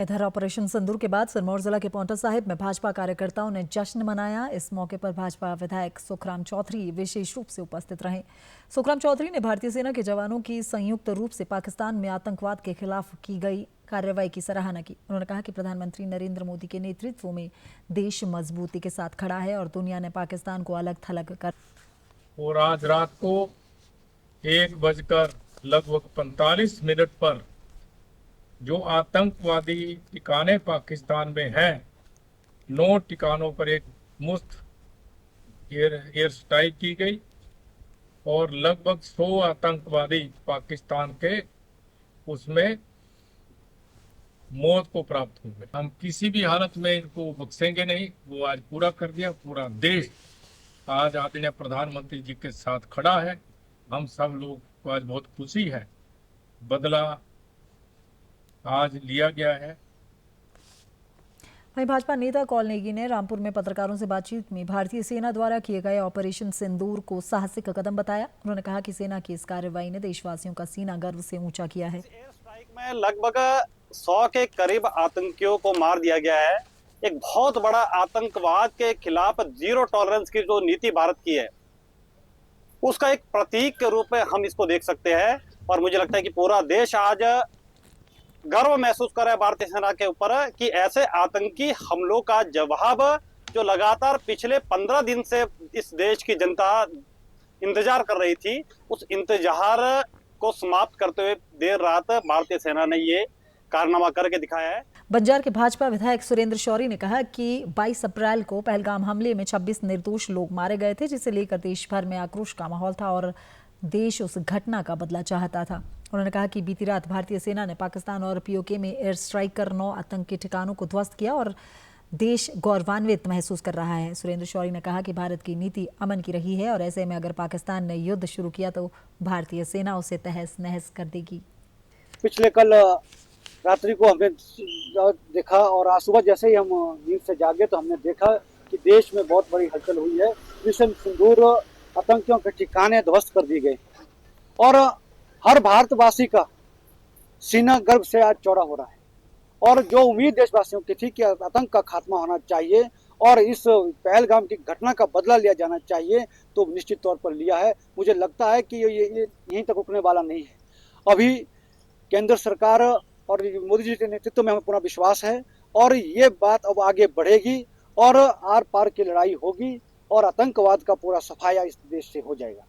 इधर ऑपरेशन सिंदूर के बाद सिरमौर जिला के पांवटा साहिब में भाजपा कार्यकर्ताओं ने जश्न मनाया। इस मौके पर भाजपा विधायक सुखराम चौधरी विशेष रूप से उपस्थित रहे। सुखराम चौधरी ने भारतीय सेना के जवानों की संयुक्त रूप से पाकिस्तान में आतंकवाद के खिलाफ की गई कार्रवाई की सराहना की। उन्होंने कहा कि प्रधानमंत्री नरेंद्र मोदी के नेतृत्व में देश मजबूती के साथ खड़ा है और दुनिया ने पाकिस्तान को अलग थलग कर। और आज रात को 1:45 पर जो आतंकवादी ठिकाने पाकिस्तान में हैं, 9 ठिकानों पर एक मुफ्त एयर स्ट्राइक की गई और लगभग 100 आतंकवादी पाकिस्तान के उसमें मौत को प्राप्त हुए। हम किसी भी हालत में इनको बख्शेंगे नहीं। वो आज पूरा कर दिया। पूरा देश आज आदरणीय प्रधानमंत्री जी के साथ खड़ा है। हम सब लोग को आज बहुत खुशी है। बदला आज लिया गया है। वहीं भाजपा नेता कौल नेगी ने रामपुर में पत्रकारों से बातचीत में भारतीय सेना द्वारा किए गए ऑपरेशन सिंदूर को साहसिक कदम बताया। उन्होंने कहा कि सेना की इस कार्रवाई ने देशवासियों का सीना गर्व से ऊंचा किया है। एयर स्ट्राइक में लगभग 100 के करीब आतंकियों को मार दिया गया है। एक बहुत बड़ा आतंकवाद के खिलाफ जीरो टॉलरेंस की जो नीति भारत की है, उसका एक प्रतीक के रूप में हम इसको देख सकते हैं। और मुझे लगता है कि पूरा देश आज गर्व महसूस कर रहा है भारतीय सेना के ऊपर कि ऐसे आतंकी हमलों का जवाब जो लगातार पिछले 15 दिन से इस देश की जनता इंतजार कर रही थी, उस इंतजार को समाप्त करते हुए देर रात भारतीय सेना ने ये कारनामा करके दिखाया है। बंजार के भाजपा विधायक सुरेंद्र शौरी ने कहा कि 22 अप्रैल को पहलगाम हमले में 26 निर्दोष लोग मारे गए थे, जिसे लेकर देश भर में आक्रोश का माहौल था और देश उस घटना का बदला चाहता था। उन्होंने कहा कि बीती रात भारतीय सेना ने पाकिस्तान और पीओके में एयर स्ट्राइक कर 9 आतंकी ठिकानों को ध्वस्त किया और देश गौरवान्वित महसूस कर रहा है। सुरेंद्र शौरी ने कहा कि भारत की नीति अमन की रही है और ऐसे में अगर पाकिस्तान ने युद्ध शुरू किया तो भारतीय सेना उसे तहस नहस कर देगी। पिछले कल रात्रि को हमने देखा और आज सुबह जैसे ही हम नींद से जागे तो हमने देखा कि देश में बहुत बड़ी हलचल हुई है। ऑपरेशन सिंदूर आतंकियों के ठिकाने ध्वस्त कर दिए गए और हर भारतवासी का सीना गर्व से आज चौड़ा हो रहा है। और जो उम्मीद देशवासियों की थी कि आतंक का खात्मा होना चाहिए और इस पहलगाम की घटना का बदला लिया जाना चाहिए, तो निश्चित तौर पर लिया है। मुझे लगता है कि ये यहीं तक रुकने वाला नहीं है। अभी केंद्र सरकार और मोदी जी के नेतृत्व में हमें पूरा विश्वास है और ये बात अब आगे बढ़ेगी और आर पार की लड़ाई होगी और आतंकवाद का पूरा सफाया इस देश से हो जाएगा।